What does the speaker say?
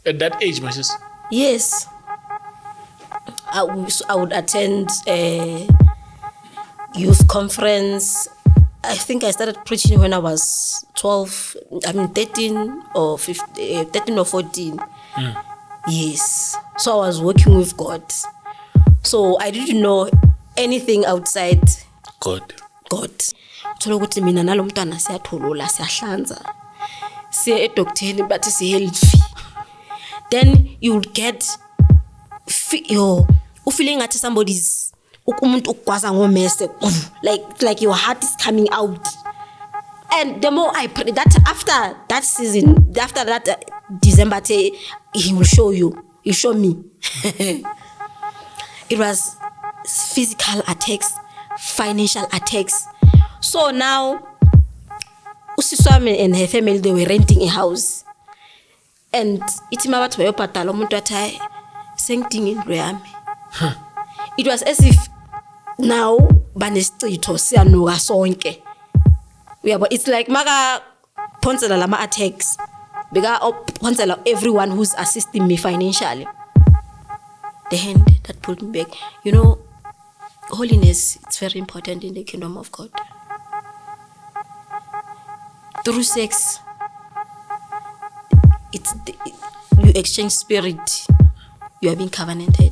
At that age, my sister? Yes. I would attend a youth conference. I think I started preaching when I was 13 or 15, 13 or 14. Yes. So I was working with God. So I didn't know anything outside God. Uthola ukuthi mina nalo mntwana siyathulula siyahlanza. Siye edoctoreni bathi sihealthy. Then you will get feeling that somebody's umuntu ukwaza ngomese like your heart is coming out. And the more I pray that after that season, after that December, he will show you. He show me. It was physical attacks, financial attacks. So now, Usiswami and her family, they were renting a house. And itima batho bayopatala umuntu athi sengidinga indlu yami. It was as if now banesicitho siyanuka sonke. It's like maka phonsela lama attacks. Beka phonsela everyone who's assisting me financially. The hand that pulled me back. Holiness, it's very important in the kingdom of God. Through sex, you exchange spirit. You are being covenanted.